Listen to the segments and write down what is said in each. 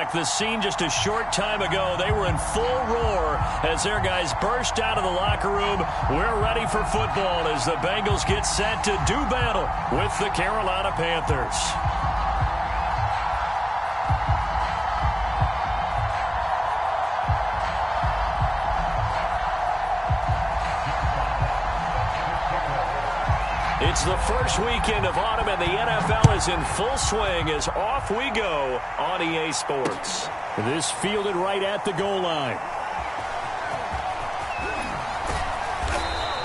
back. The scene just a short time ago. They were in full roar as their guys burst out of the locker room. We're ready for football as the Bengals get set to do battle with the Carolina Panthers. It's the first weekend of autumn, and the NFL is in full swing as off we go on EA Sports. This fielded right at the goal line.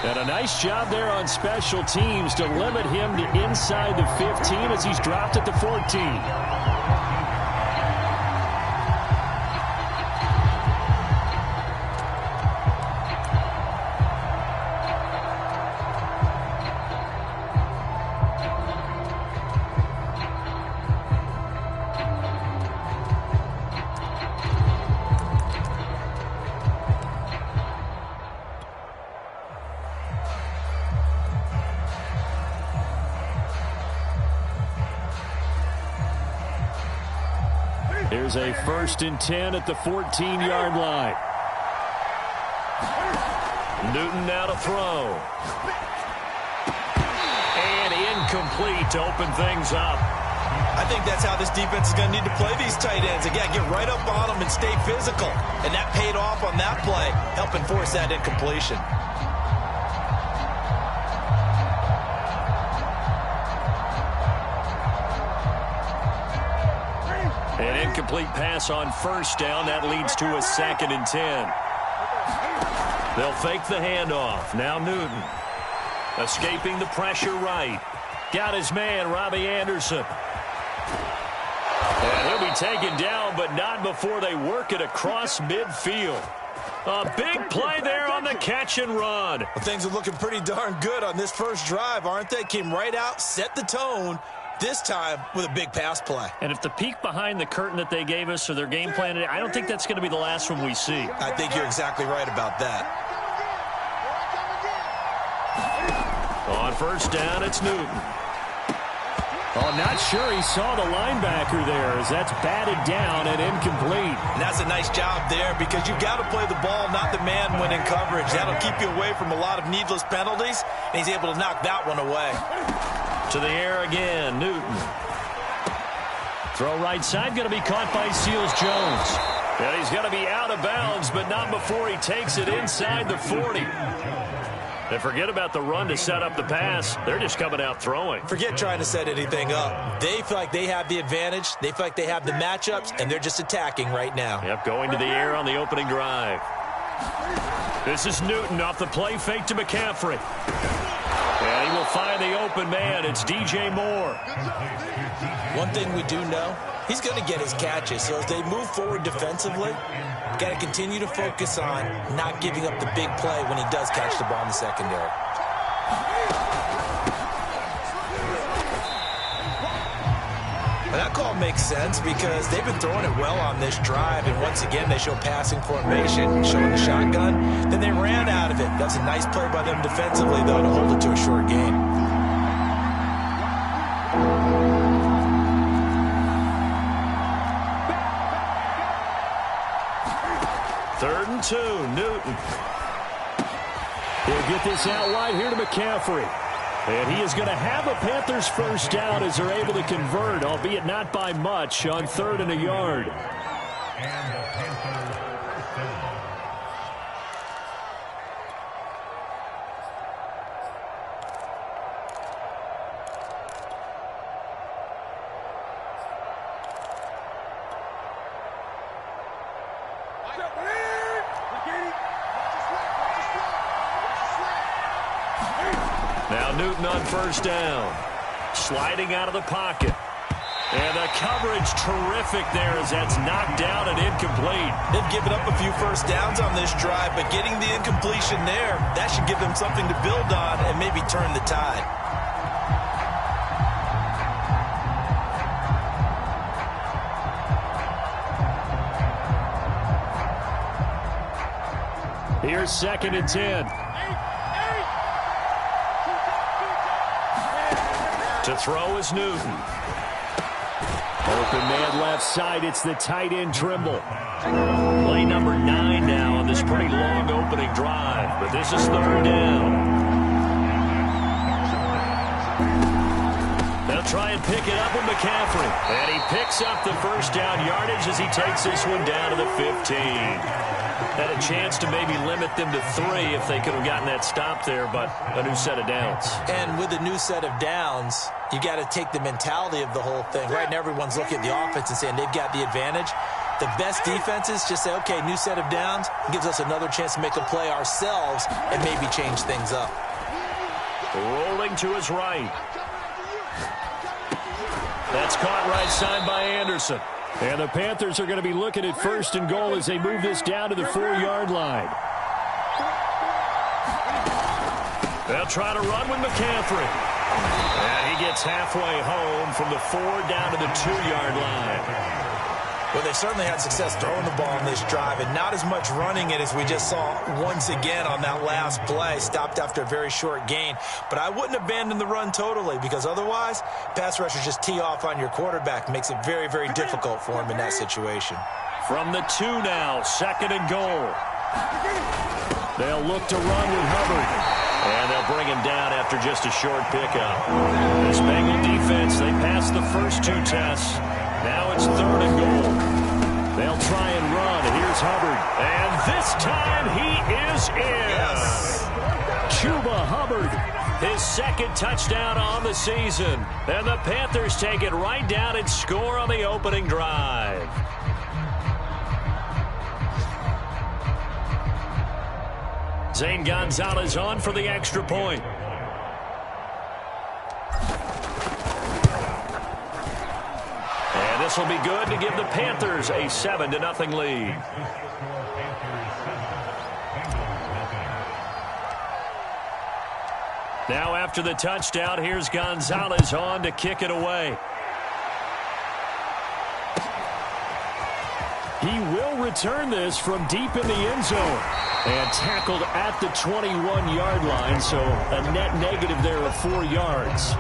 And a nice job there on special teams to limit him to inside the 15 as he's dropped at the 14. Here's a 1st and 10 at the 14-yard line. Newton now to throw. And incomplete to open things up. I think that's how this defense is going to need to play these tight ends. Again, get right up on them and stay physical. And that paid off on that play, helping force that incompletion. An incomplete pass on 1st down. That leads to a 2nd and 10. They'll fake the handoff. Now Newton. Escaping the pressure right. Got his man, Robbie Anderson. And he'll be taken down, but not before they work it across midfield. A big play there on the catch and run. Well, things are looking pretty darn good on this first drive, aren't they? Came right out, set the tone. This time with a big pass play. And if the peek behind the curtain that they gave us or their game plan, I don't think that's going to be the last one we see. I think you're exactly right about that. On 1st down, it's Newton. Oh, not sure he saw the linebacker there as that's batted down and incomplete. And that's a nice job there because you've got to play the ball, not the man when in coverage. That'll keep you away from a lot of needless penalties, and he's able to knock that one away. To the air again, Newton. Throw right side, going to be caught by Seals-Jones. And he's going to be out of bounds, but not before he takes it inside the 40. And forget about the run to set up the pass. They're just coming out throwing. Forget trying to set anything up. They feel like they have the advantage. They feel like they have the matchups, and they're just attacking right now. Yep, going to the air on the opening drive. This is Newton off the play fake to McCaffrey. And he will find the open man. It's DJ Moore. One thing we do know, he's going to get his catches. So as they move forward defensively, got to continue to focus on not giving up the big play when he does catch the ball in the secondary. And that call makes sense because they've been throwing it well on this drive, and once again they show passing formation, showing the shotgun. Then they ran out of it. That's a nice play by them defensively, though, to hold it to a short gain. Third and 2, Newton. He'll get this out wide here to McCaffrey. And he is going to have a Panthers 1st down as they're able to convert, albeit not by much, on 3rd and a yard. Now Newton on 1st down. Sliding out of the pocket. And the coverage terrific there as that's knocked down and incomplete. They've given up a few 1st downs on this drive, but getting the incompletion there, that should give them something to build on and maybe turn the tide. Here's 2nd and 10. To throw is Newton. Open man left side. It's the tight end Trimble. Play number 9 now on this pretty long opening drive. But this is 3rd down. They'll try and pick it up with McCaffrey. And he picks up the first down yardage as he takes this one down to the 15. Had a chance to maybe limit them to 3 if they could have gotten that stop there, but a new set of downs. And with a new set of downs, you got to take the mentality of the whole thing. Right now, everyone's looking at the offense and saying they've got the advantage. The best defenses just say, okay, new set of downs, gives us another chance to make a play ourselves and maybe change things up. Rolling to his right. That's caught right side by Anderson. And the Panthers are going to be looking at 1st and goal as they move this down to the 4-yard line. They'll try to run with McCaffrey. And he gets halfway home from the 4 down to the 2-yard line. Well, they certainly had success throwing the ball in this drive, and not as much running it as we just saw once again on that last play. Stopped after a very short gain. But I wouldn't abandon the run totally, because otherwise, pass rushers just tee off on your quarterback. Makes it very, very difficult for him in that situation. From the 2 now, 2nd and goal. They'll look to run with Hubbard. And they'll bring him down after just a short pickup. This Bengal defense, they passed the first 2 tests. Now it's 3rd and goal. They'll try and run. Here's Hubbard. And this time he is in. Yes. Chuba Hubbard. His 2nd touchdown on the season. And the Panthers take it right down and score on the opening drive. Zane Gonzalez on for the extra point. And this will be good to give the Panthers a 7-0 lead. Now after the touchdown, here's Gonzalez on to kick it away. He will return this from deep in the end zone. And tackled at the 21-yard line, so a net negative there of 4 yards.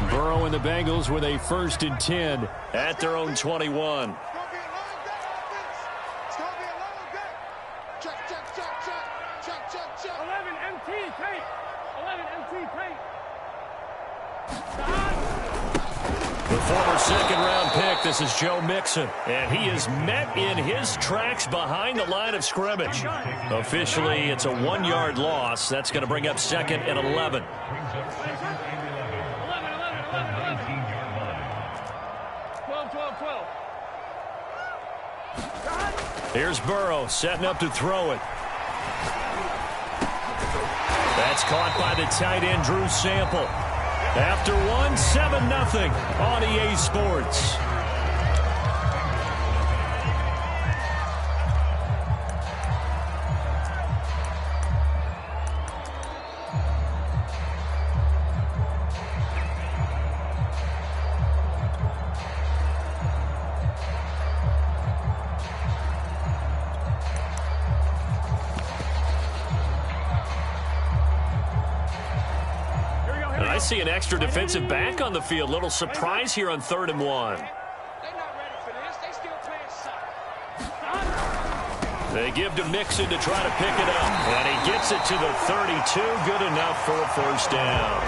Burrow and the Bengals with a 1st and 10 at their own 21. The former 2nd-round pick, this is Joe Mixon, and he is met in his tracks behind the line of scrimmage. Officially, it's a 1-yard loss. That's going to bring up 2nd and 11. Here's Burrow setting up to throw it. That's caught by the tight end, Drew Sample. After 1, 7-0 on EA Sports. I see an extra defensive back on the field. Little surprise here on 3rd and 1. They give to Mixon to try to pick it up. And he gets it to the 32. Good enough for a 1st down.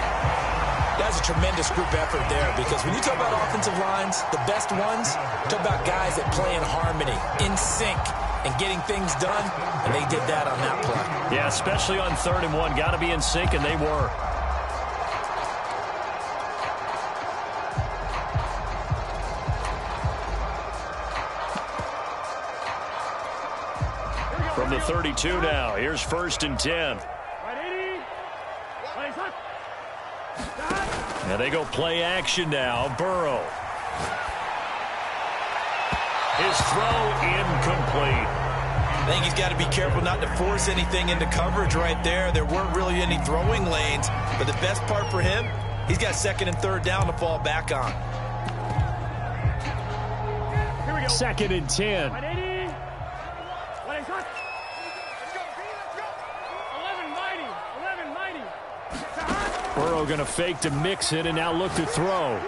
That's a tremendous group effort there, because when you talk about offensive lines, the best ones, talk about guys that play in harmony, in sync, and getting things done, and they did that on that play. Yeah, especially on 3rd and 1. Got to be in sync, and they were. From the 32 now, here's 1st and 10. And they go play action now. Burrow. His throw incomplete. I think he's got to be careful not to force anything into coverage right there. There weren't really any throwing lanes, but the best part for him, he's got 2nd and 3rd down to fall back on. 2nd and 10. Burrow going to fake to Mixon and now look to throw.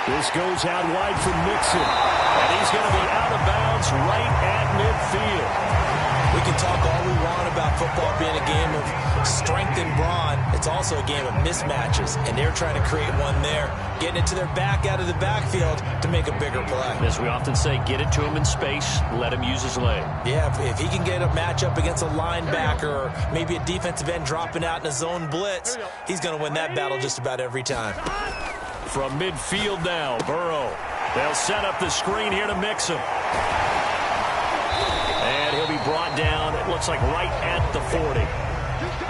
This goes out wide for Mixon. And he's going to be out of bounds right at midfield. We can talk all we want about football being a game of strength and brawn. It's also a game of mismatches, and they're trying to create one there, getting it to their back out of the backfield to make a bigger play. As we often say, get it to him in space, let him use his leg. Yeah, if he can get a matchup against a linebacker or maybe a defensive end dropping out in a zone blitz, he's going to win that battle just about every time. From midfield now, Burrow. They'll set up the screen here to Mixon. And he'll be brought down, it looks like right at the 40.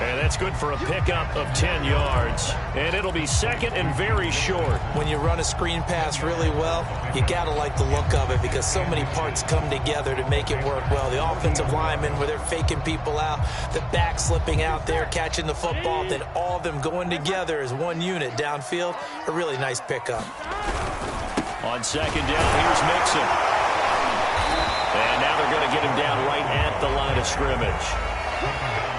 And that's good for a pickup of 10 yards. And it'll be second and very short. When you run a screen pass really well, you got to like the look of it because so many parts come together to make it work well. The offensive linemen, where they're faking people out, the back slipping out there, catching the football, then all of them going together as one unit downfield. A really nice pickup. On second down, here's Mixon. And now they're going to get him down right at the line of scrimmage.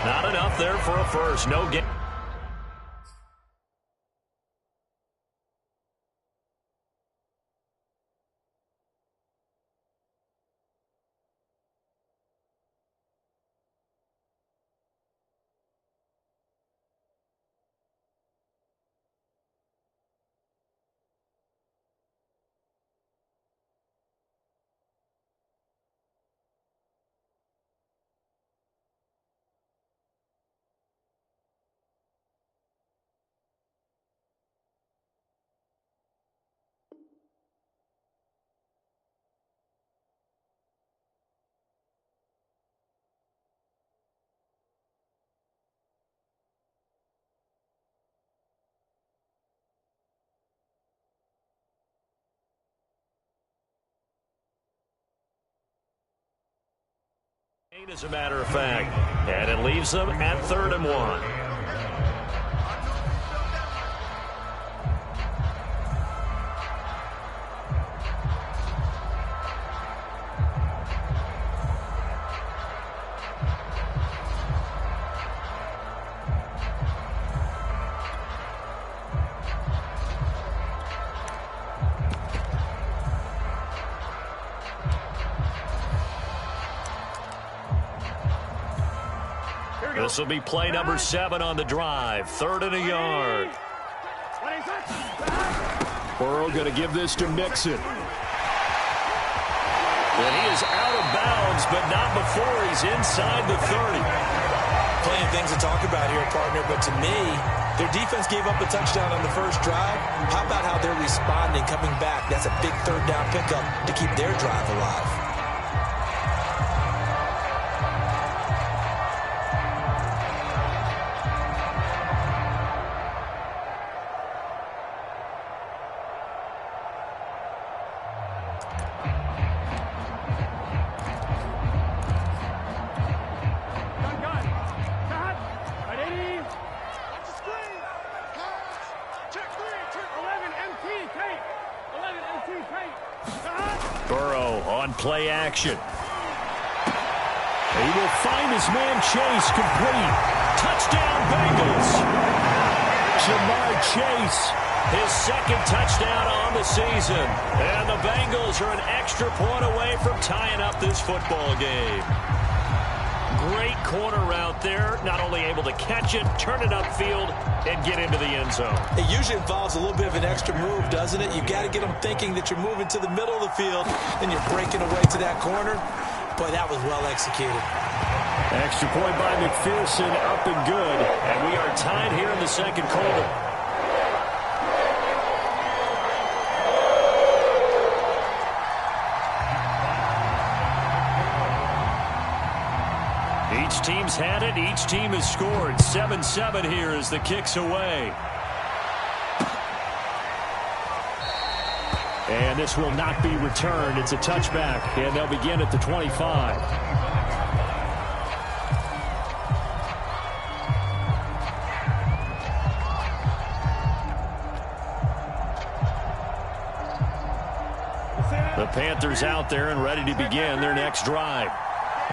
Not enough there for a first. No gain. As a matter of fact, and it leaves them at 3rd and 1. This will be play number 7 on the drive. 3rd and a yard. Burrow going to give this to Mixon. And he is out of bounds, but not before he's inside the 30. Plenty of things to talk about here, partner, but to me, their defense gave up a touchdown on the first drive. How about how they're responding, coming back? That's a big 3rd down pickup to keep their drive alive. Burrow on play action. He will find his man Chase complete. Touchdown Bengals. Ja'Marr Chase, his 2nd touchdown on the season. And the Bengals are an extra point away from tying up this football game. Great corner route there. Not only able to catch it, turn it upfield, and get into the end zone. It usually involves a little bit of an extra move, doesn't it? You've got to get them thinking that you're moving to the middle of the field, and you're breaking away to that corner. Boy, that was well executed. Extra point by McPherson, up and good. And we are tied here in the 2nd quarter. Each team's had it. Each team has scored. 7-7 here as the kick's away. And this will not be returned. It's a touchback, and they'll begin at the 25. The Panthers out there and ready to begin their next drive.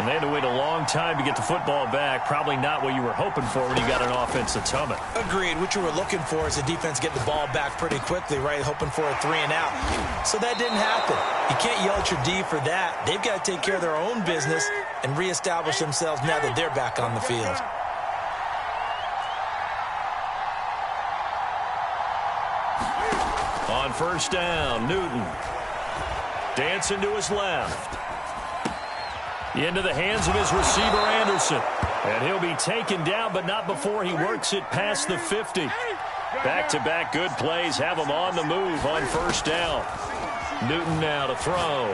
And they had to wait a long time to get the football back. Probably not what you were hoping for when you got an offense that's humming. Agreed. What you were looking for is the defense get the ball back pretty quickly, right? Hoping for a 3 and out. So that didn't happen. You can't yell at your D for that. They've got to take care of their own business and reestablish themselves now that they're back on the field. On first down, Newton. Dancing to his left. Into the hands of his receiver, Anderson. And he'll be taken down, but not before he works it past the 50. Back-to-back good plays have him on the move on first down. Newton now to throw.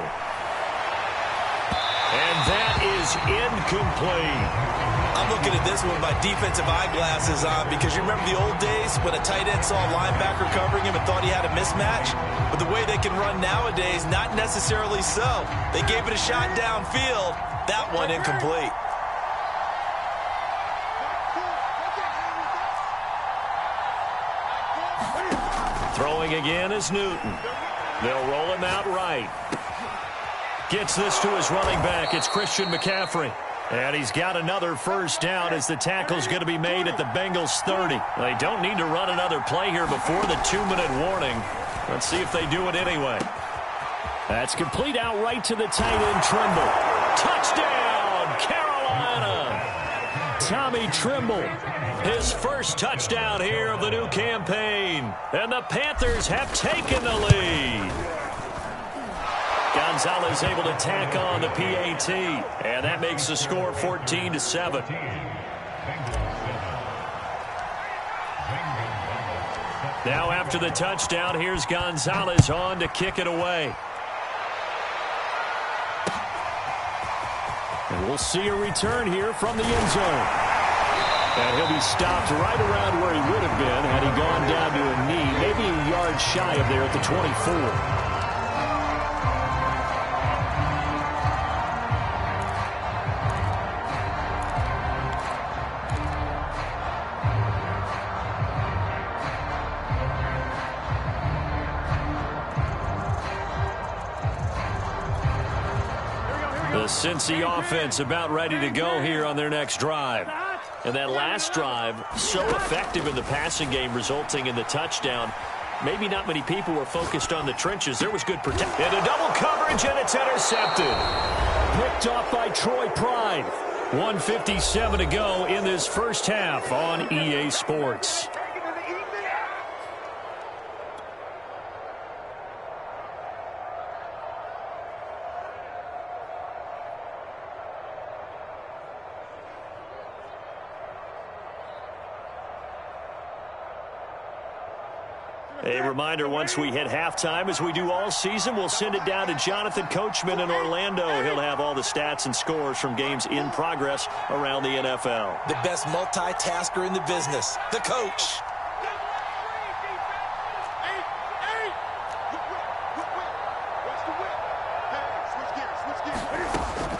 And that is incomplete. I'm looking at this one with my defensive eyeglasses on because you remember the old days when a tight end saw a linebacker covering him and thought he had a mismatch? But the way they can run nowadays, not necessarily so. They gave it a shot downfield. That one incomplete. Throwing again is Newton. They'll roll him out right. Gets this to his running back. It's Christian McCaffrey. And he's got another first down as the tackle's going to be made at the Bengals 30. They don't need to run another play here before the 2-minute warning. Let's see if they do it anyway. That's complete out right to the tight end, Trimble. Touchdown, Carolina! Tommy Trimble, his first touchdown here of the new campaign. And the Panthers have taken the lead. Gonzalez able to tack on the PAT, and that makes the score 14-7. Now after the touchdown, here's Gonzalez on to kick it away. And we'll see a return here from the end zone. And he'll be stopped right around where he would have been had he gone down to a knee, maybe a yard shy of there at the 24. The Cincy offense about ready to go here on their next drive. And that last drive, so effective in the passing game, resulting in the touchdown. Maybe not many people were focused on the trenches. There was good protection. Into double coverage, and it's intercepted. Picked off by Troy Pride. 1:57 to go in this first half on EA Sports. A reminder, once we hit halftime, as we do all season, we'll send it down to Jonathan Coachman in Orlando. He'll have all the stats and scores from games in progress around the NFL. The best multitasker in the business, the coach.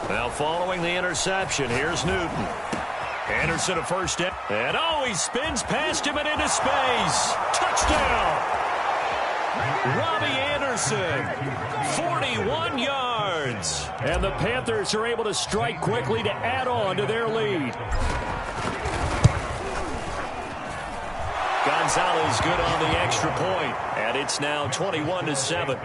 Now following the interception, here's Newton. Anderson a first down. And oh, he spins past him and into space. Touchdown! Robbie Anderson, 41 yards. And the Panthers are able to strike quickly to add on to their lead. Gonzalez good on the extra point, and it's now 21-7.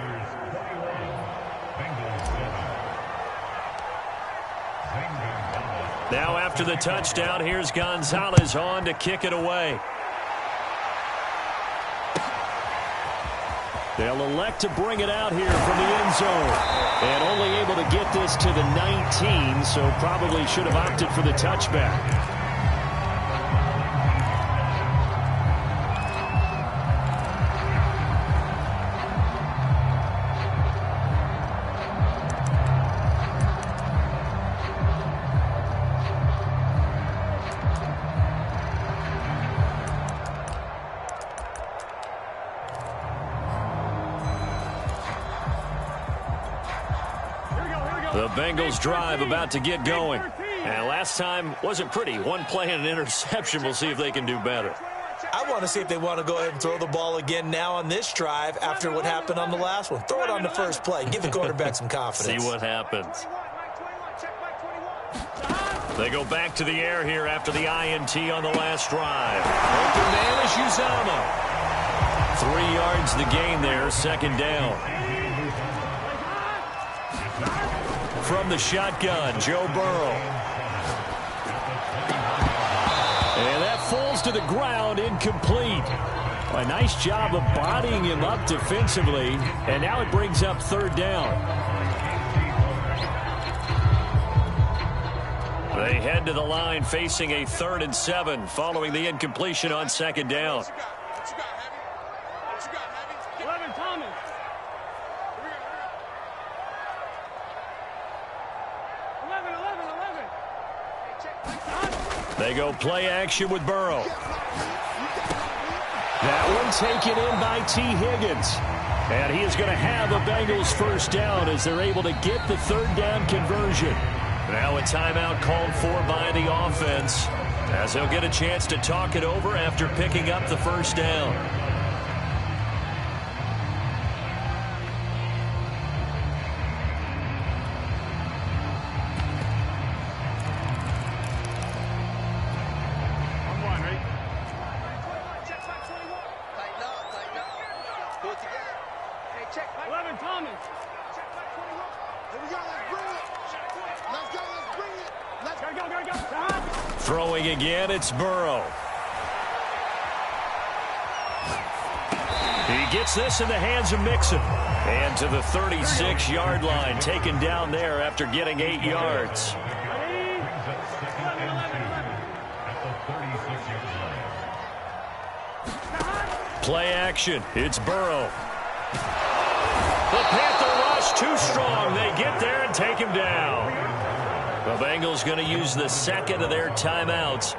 Now after the touchdown, here's Gonzalez on to kick it away. They'll elect to bring it out here from the end zone. And only able to get this to the 19, so probably should have opted for the touchback. The Bengals drive about to get going. And last time wasn't pretty. One play and an interception. We'll see if they can do better. I want to see if they want to go ahead and throw the ball again now on this drive after what happened on the last one. Throw it on the first play. Give the quarterback some confidence. See what happens. They go back to the air here after the INT on the last drive. Open man is Uzomah. 3 yards the gain there, second down. From the shotgun, Joe Burrow. And that falls to the ground, incomplete. A nice job of bodying him up defensively, and now it brings up third down. They head to the line facing a 3rd and 7 following the incompletion on second down. 11, Thomas. They go play action with Burrow. That one taken in by T. Higgins. And he is going to have a Bengals first down as they're able to get the third down conversion. Now a timeout called for by the offense as he'll get a chance to talk it over after picking up the first down. Throwing again, it's Burrow. He gets this in the hands of Mixon. And to the 36-yard line, taken down there after getting 8 yards. Play action, it's Burrow. The Panther rush too strong. They get there and take him down. The Bengals going to use the second of their timeouts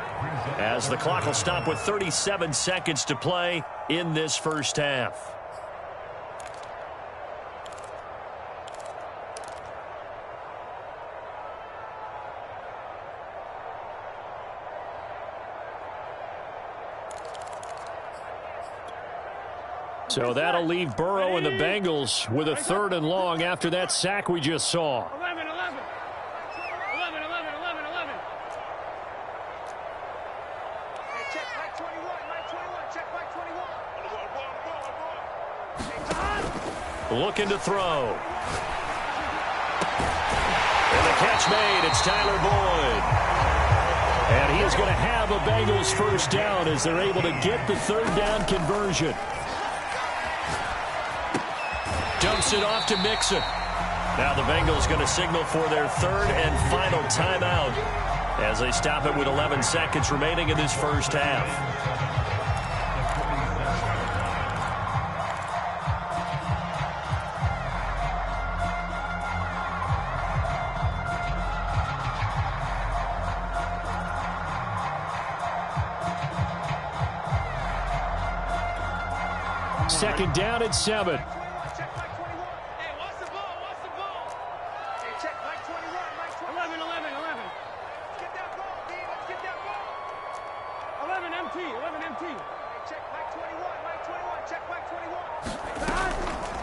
as the clock will stop with 37 seconds to play in this first half. So that'll leave Burrow and the Bengals with a 3rd and long after that sack we just saw. 11. Check back 21. Check back 21. Looking to throw. And the catch made. It's Tyler Boyd. And he is going to have a Bengals first down as they're able to get the third down conversion. Dumps it off to Mixon. Now the Bengals going to signal for their 3rd and final timeout as they stop it with 11 seconds remaining in this first half. Second down and 7.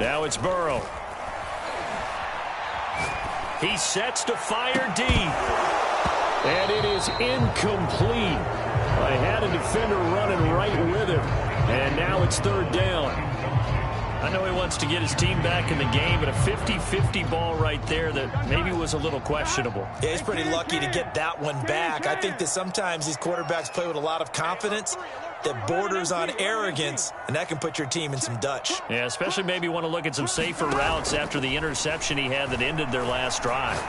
Now it's Burrow. He sets to fire deep. And it is incomplete. I had a defender running right with him. And now it's third down. I know he wants to get his team back in the game, but a 50-50 ball right there that maybe was a little questionable. Yeah, he's pretty lucky to get that one back. I think that sometimes these quarterbacks play with a lot of confidence that borders on arrogance, and that can put your team in some Dutch. Yeah, especially maybe want to look at some safer routes after the interception he had that ended their last drive.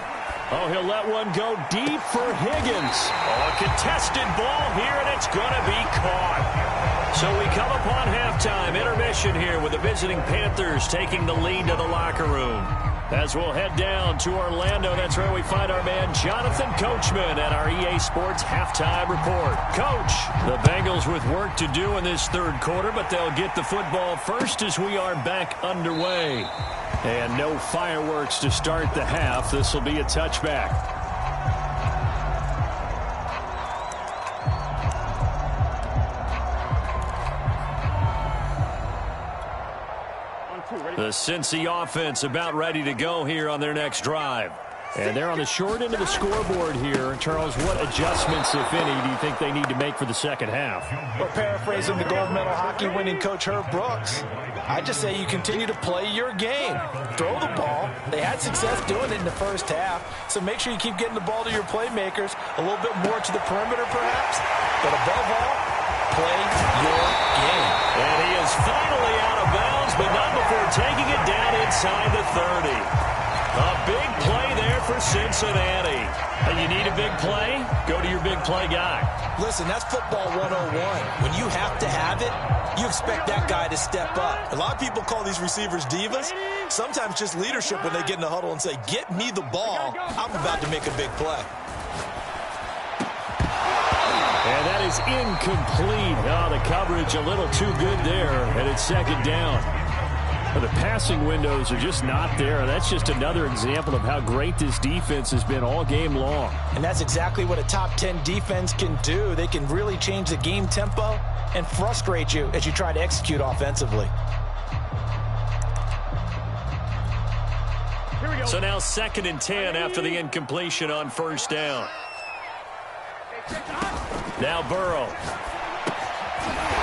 Oh, he'll let one go deep for Higgins. Oh, a contested ball here, and it's going to be caught. So we come upon halftime, intermission here with the visiting Panthers taking the lead to the locker room. As we'll head down to Orlando, that's where we find our man Jonathan Coachman at our EA Sports Halftime Report. Coach, the Bengals with work to do in this third quarter, but they'll get the football first as we are back underway. And no fireworks to start the half. This will be a touchback. The Cincy offense about ready to go here on their next drive. And they're on the short end of the scoreboard here. Charles, what adjustments, if any, do you think they need to make for the second half? Well, paraphrasing the gold medal hockey winning coach Herb Brooks, I just say you continue to play your game. Throw the ball. They had success doing it in the first half, so make sure you keep getting the ball to your playmakers, a little bit more to the perimeter perhaps, but above all, play your game. And he is finally out of bounds, but not before taking it down inside the 30. A big play there for Cincinnati. And you need a big play? Go to your big play guy. Listen, that's football 101. When you have to have it, you expect that guy to step up. A lot of people call these receivers divas. Sometimes just leadership when they get in the huddle and say, get me the ball. I'm about to make a big play. And that is incomplete. Oh, the coverage a little too good there, and it's second down. The passing windows are just not there. That's just another example of how great this defense has been all game long. And that's exactly what a top 10 defense can do. They can really change the game tempo and frustrate you as you try to execute offensively. Here we go. So now 2nd and 10 after the incompletion on first down. Now Burrow.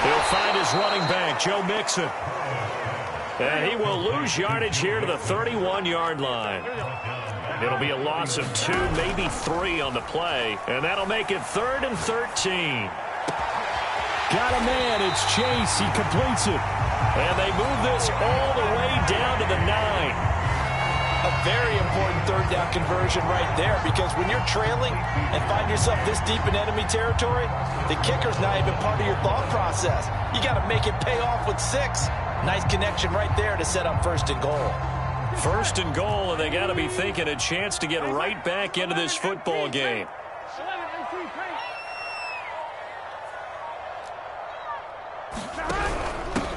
He'll find his running back, Joe Mixon. And he will lose yardage here to the 31-yard line. It'll be a loss of 2, maybe 3 on the play. And that'll make it 3rd and 13. Got a man. It's Chase. He completes it. And they move this all the way down to the 9. A very important third down conversion right there, because when you're trailing and find yourself this deep in enemy territory, the kicker's not even part of your thought process. You got to make it pay off with 6. Nice connection right there to set up 1st and goal. 1st and goal, and they got to be thinking a chance to get right back into this football game. 11,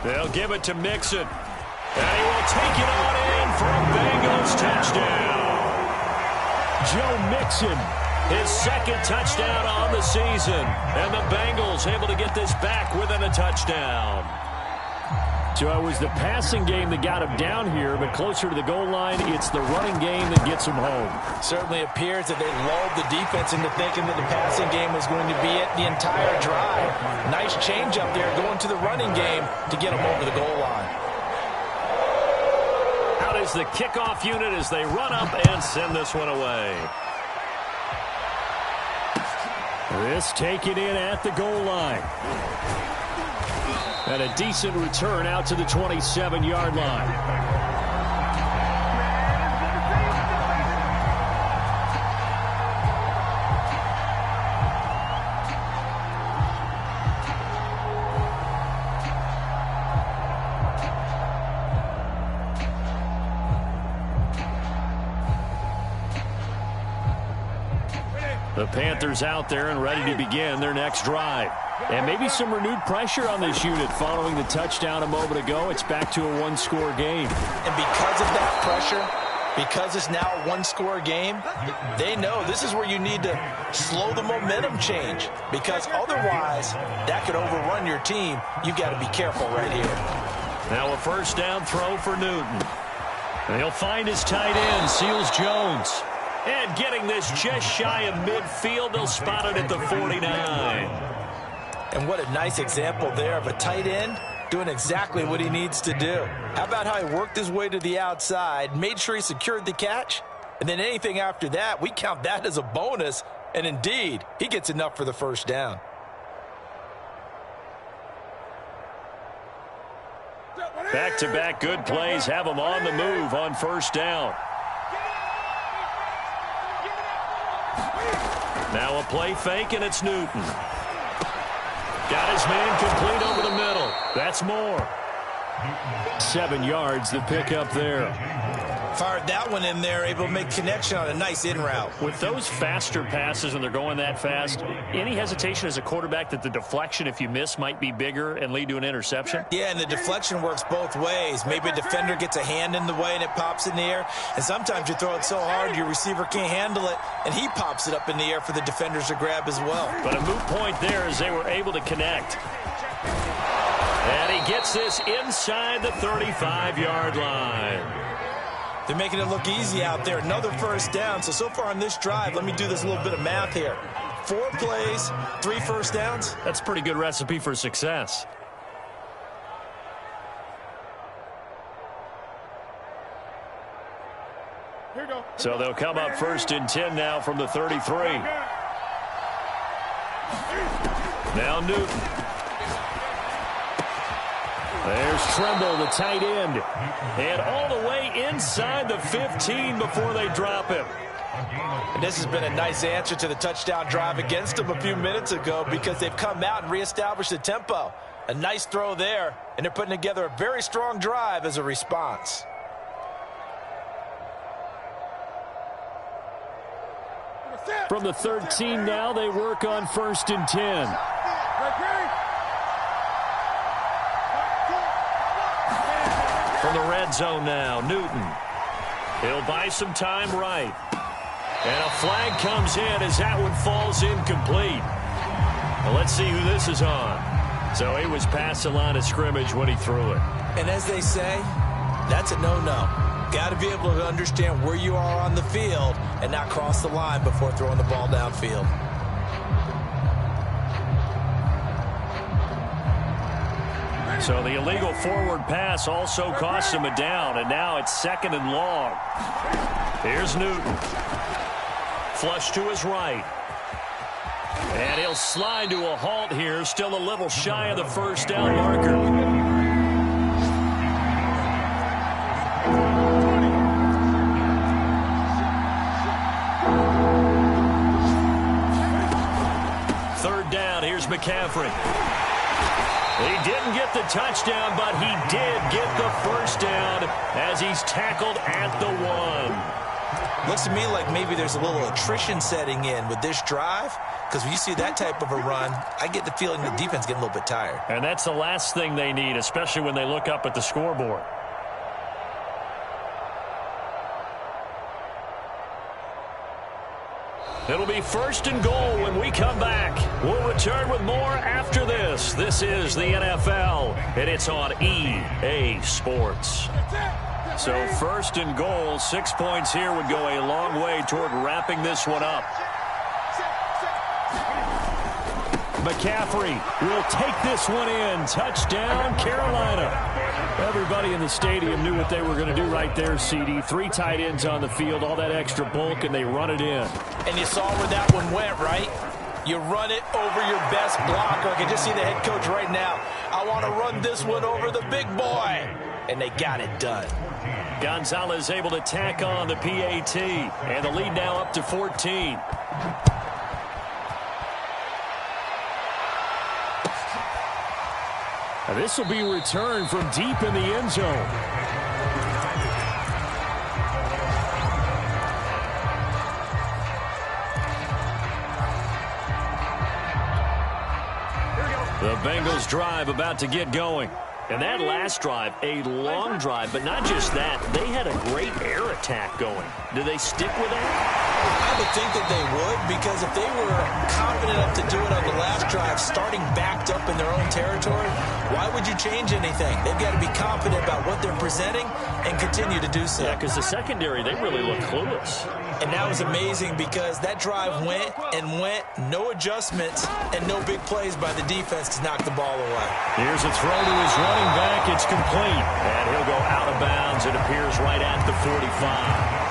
18, They'll give it to Mixon. And he will take it on in for a Bengals touchdown. Joe Mixon, his 2nd touchdown on the season. And the Bengals able to get this back within a touchdown. So it was the passing game that got him down here, but closer to the goal line, it's the running game that gets him home. Certainly appears that they lulled the defense into thinking that the passing game was going to be it the entire drive. Nice change up there going to the running game to get him over the goal line. Out is the kickoff unit as they run up and send this one away. This taken in at the goal line. And a decent return out to the 27-yard line. The Panthers out there and ready to begin their next drive. And maybe some renewed pressure on this unit following the touchdown a moment ago. It's back to a one-score game. And because of that pressure, because it's now a one-score game, they know this is where you need to slow the momentum change, because otherwise that could overrun your team. You've got to be careful right here. Now a first down throw for Newton. And he'll find his tight end, Seals Jones. And getting this just shy of midfield, they'll spot it at the 49. And what a nice example there of a tight end doing exactly what he needs to do. How about how he worked his way to the outside, made sure he secured the catch, and then anything after that, we count that as a bonus. And indeed, he gets enough for the first down. Back-to-back good plays have him on the move on first down. Now a play fake, and it's Newton. Got his man complete over the middle. That's more. 7 yards, the pickup there. Fired that one in there, able to make connection on a nice in route. With those faster passes and they're going that fast, any hesitation as a quarterback that the deflection, if you miss, might be bigger and lead to an interception? Yeah, and the deflection works both ways. Maybe a defender gets a hand in the way and it pops in the air. And sometimes you throw it so hard your receiver can't handle it, and he pops it up in the air for the defenders to grab as well. But a moot point there as they were able to connect. And he gets this inside the 35-yard line. They're making it look easy out there. Another first down. So far on this drive, let me do this little bit of math here. 4 plays, 3 first downs. That's a pretty good recipe for success. So they'll come up 1st and 10 now from the 33. Now Newton. There's Tremble, the tight end. And all the way inside the 15 before they drop him. And this has been a nice answer to the touchdown drive against them a few minutes ago because they've come out and reestablished the tempo. A nice throw there, and they're putting together a very strong drive as a response. From the 13 now, they work on 1st and 10. From the red zone now, Newton. He'll buy some time right. And a flag comes in as that one falls incomplete. Well, let's see who this is on. So he was past the line of scrimmage when he threw it. And as they say, that's a no-no. Got to be able to understand where you are on the field and not cross the line before throwing the ball downfield. So the illegal forward pass also cost him a down, and now it's 2nd and long. Here's Newton. Flush to his right. And he'll slide to a halt here, still a little shy of the first down marker. McCaffrey. He didn't get the touchdown, but he did get the first down as he's tackled at the 1. Looks to me like maybe there's a little attrition setting in with this drive, because when you see that type of a run, I get the feeling the defense getting a little bit tired. And that's the last thing they need, especially when they look up at the scoreboard. It'll be 1st and goal when we come back. We'll return with more after this. This is the NFL, and it's on EA Sports. So 1st and goal, 6 points here would go a long way toward wrapping this one up. McCaffrey will take this one in. Touchdown, Carolina. Everybody in the stadium knew what they were going to do right there, CD. 3 tight ends on the field, all that extra bulk, and they run it in. And you saw where that one went, right? You run it over your best blocker. I can just see the head coach right now. I want to run this one over the big boy. And they got it done. Gonzalez able to tack on the PAT. And the lead now up to 14. Now this will be returned from deep in the end zone. The Bengals drive about to get going. And that last drive, a long drive, but not just that. They had a great air attack going. Do they stick with that? I would think that they would, because if they were confident enough to do it on the last drive, starting backed up in their own territory, why would you change anything? They've got to be confident about what they're presenting and continue to do so. Yeah, because the secondary, they really look clueless. And that was amazing because that drive went and went, no adjustments, and no big plays by the defense to knock the ball away. Here's a throw to his running back. It's complete. And he'll go out of bounds. It appears right at the 45.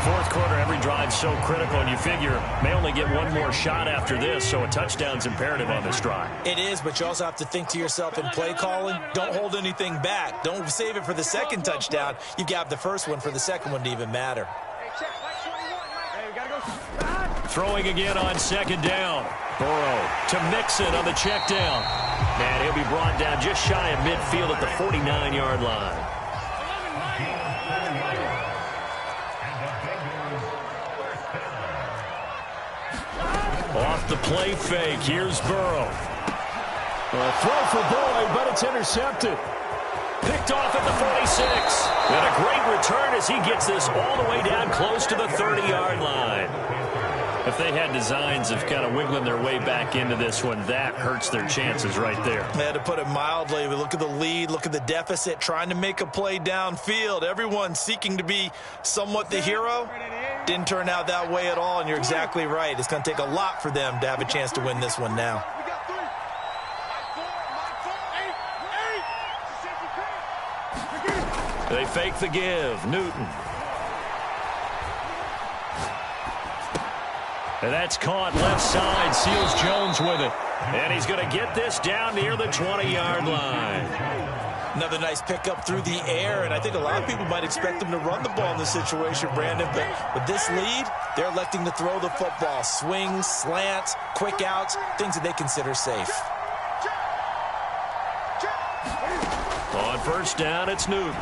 Fourth quarter, every drive's so critical, and you figure may only get one more shot after this, so a touchdown's imperative on this drive. It is, but you also have to think to yourself in play calling, don't hold anything back. Don't save it for the second touchdown. You got the first one for the second one to even matter. Throwing again on 2nd down. Burrow to Mixon on the check down. And he'll be brought down just shy of midfield at the 49-yard line. Off the play fake, here's Burrow. A throw for Boyd, but it's intercepted. Picked off at the 46. And a great return as he gets this all the way down close to the 30-yard line. If they had designs of kind of wiggling their way back into this one, that hurts their chances right there. Yeah, to put it mildly, we look at the lead, look at the deficit, trying to make a play downfield. Everyone seeking to be somewhat the hero. Didn't turn out that way at all, and you're exactly right. It's going to take a lot for them to have a chance to win this one now. They fake the give. Newton. And that's caught left side. Seals Jones with it. And he's going to get this down near the 20-yard line. Another nice pickup through the air, and I think a lot of people might expect them to run the ball in this situation, Brandon. But with this lead, they're electing to throw the football. Swings, slants, quick outs, things that they consider safe. On first down, it's Newton.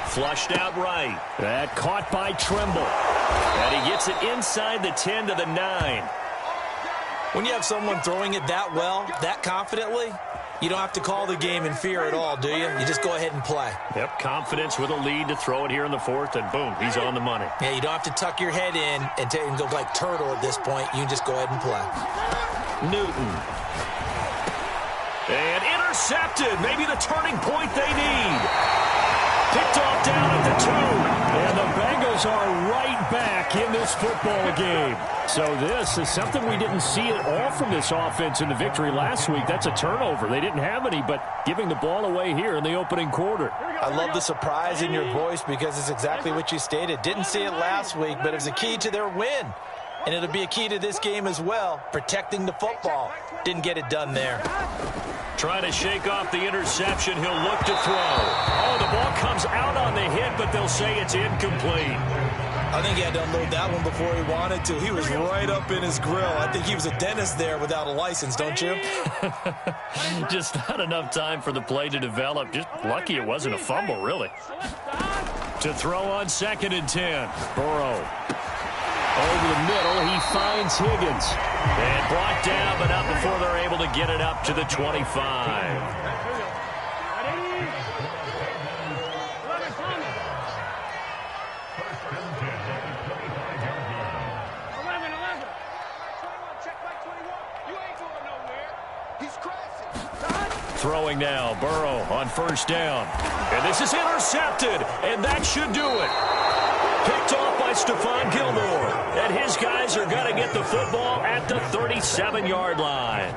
Flushed out right. That caught by Trimble. And he gets it inside the 10 to the 9. When you have someone throwing it that well, that confidently, you don't have to call the game in fear at all, do you? You just go ahead and play. Yep, confidence with a lead to throw it here in the fourth, and boom, he's on the money. Yeah, you don't have to tuck your head in and go like turtle at this point. You can just go ahead and play. Newton. And intercepted. Maybe the turning point they need. Picked off down at the 2. And the Bengals are right back in this football game. So this is something we didn't see at all from this offense in the victory last week. That's a turnover. They didn't have any, but giving the ball away here in the opening quarter. I love the surprise in your voice because it's exactly what you stated. Didn't see it last week, but it was a key to their win. And it'll be a key to this game as well, protecting the football. Didn't get it done there. Trying to shake off the interception. He'll look to throw. Oh, the ball comes out on the hit, but they'll say it's incomplete. I think he had to unload that one before he wanted to. He was right up in his grill. I think he was a dentist there without a license, don't you? Just not enough time for the play to develop. Just lucky it wasn't a fumble, really. To throw on 2nd and 10. Burrow. Over the middle, he finds Higgins. And brought down, but not before they're able to get it up to the 25. Throwing now, Burrow on first down. And this is intercepted, and that should do it. Picked off by Stephon Gilmore. And his guys are going to get the football at the 37-yard line.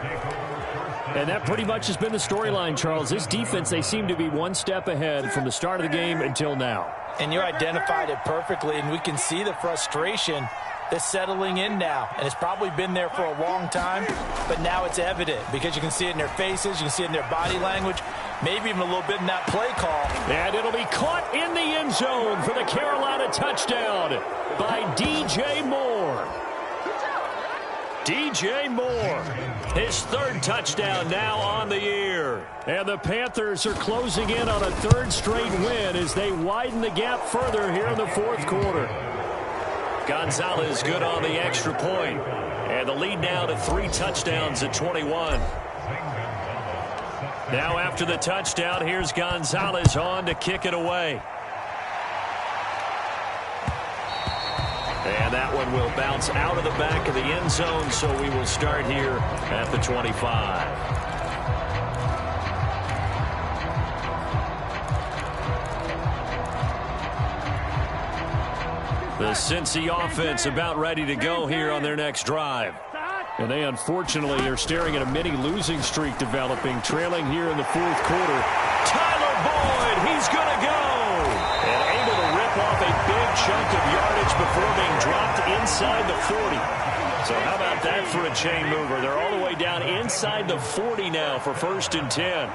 And that pretty much has been the storyline, Charles. This defense, they seem to be one step ahead from the start of the game until now. And you identified it perfectly, and we can see the frustration that's settling in now. And it's probably been there for a long time, but now it's evident because you can see it in their faces, you can see it in their body language, maybe even a little bit in that play call. And it'll be caught in the end zone for the Carolina touchdown by DJ Moore. DJ Moore, his 3rd touchdown now on the year. And the Panthers are closing in on a 3rd straight win as they widen the gap further here in the 4th quarter. Gonzalez good on the extra point. And the lead now to 3 touchdowns at 21. Now after the touchdown, here's Gonzalez on to kick it away. And that one will bounce out of the back of the end zone, so we will start here at the 25. The Cincy offense about ready to go here on their next drive. And they unfortunately are staring at a mini losing streak developing, trailing here in the 4th quarter. Tyler Boyd, he's going to go. And able to rip off a big chunk of yardage before being dropped inside the 40. So how about that for a chain mover? They're all the way down inside the 40 now for 1st and 10.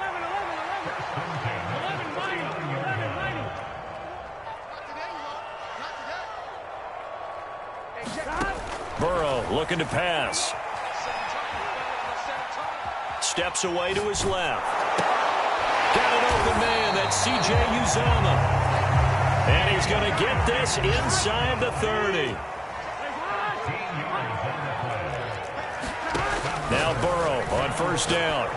Burrow looking to pass. Steps away to his left. Got an open man. That's C.J. Uzomah. And he's going to get this inside the 30. Now Burrow on first down.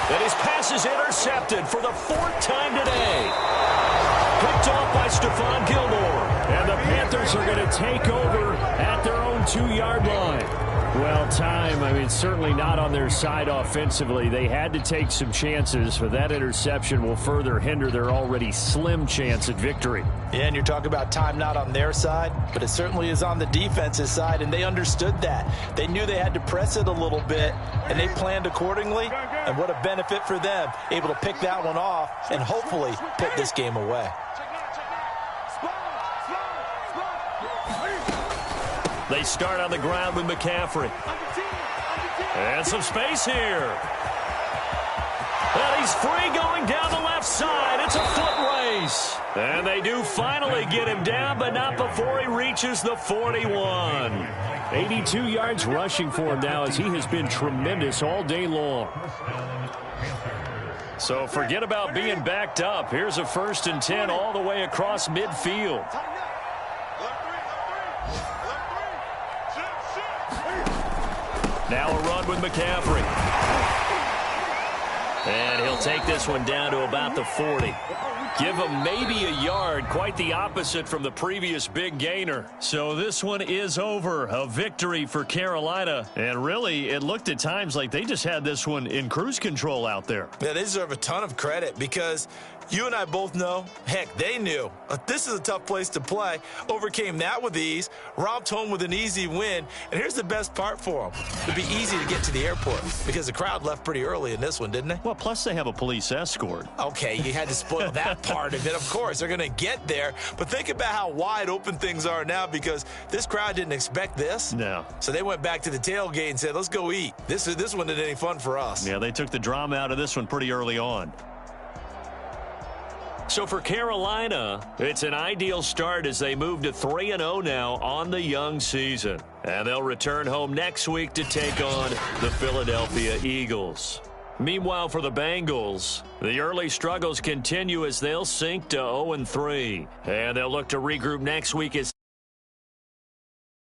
And his pass is intercepted for the 4th time today. Picked off by Stephon Gilmore. And the Panthers are going to take over at their own 2-yard line. Well, time, I mean, certainly not on their side offensively. They had to take some chances, but that interception will further hinder their already slim chance at victory. Yeah, and you're talking about time not on their side, but it certainly is on the defense's side, and they understood that. They knew they had to press it a little bit, and they planned accordingly, and what a benefit for them, able to pick that one off and hopefully put this game away. They start on the ground with McCaffrey. And some space here. And he's free going down the left side. It's a foot race. And they do finally get him down, but not before he reaches the 41. 82 yards rushing for him now as he has been tremendous all day long. So forget about being backed up. Here's a 1st and 10 all the way across midfield. Now a run with McCaffrey. And he'll take this one down to about the 40. Give him maybe a yard, quite the opposite from the previous big gainer. So this one is over. A victory for Carolina. And really, it looked at times like they just had this one in cruise control out there. Yeah, they deserve a ton of credit because you and I both know, heck, they knew. This is a tough place to play. Overcame that with ease. Romped home with an easy win. And here's the best part for them. It'd be easy to get to the airport because the crowd left pretty early in this one, didn't they? Well, plus they have a police escort. Okay, you had to spoil that part of it. Of course, they're going to get there. But think about how wide open things are now because this crowd didn't expect this. No. So they went back to the tailgate and said, let's go eat. This one isn't any fun for us. Yeah, they took the drama out of this one pretty early on. So for Carolina, it's an ideal start as they move to 3-0 now on the young season. And they'll return home next week to take on the Philadelphia Eagles. Meanwhile, for the Bengals, the early struggles continue as they'll sink to 0-3. And they'll look to regroup next week as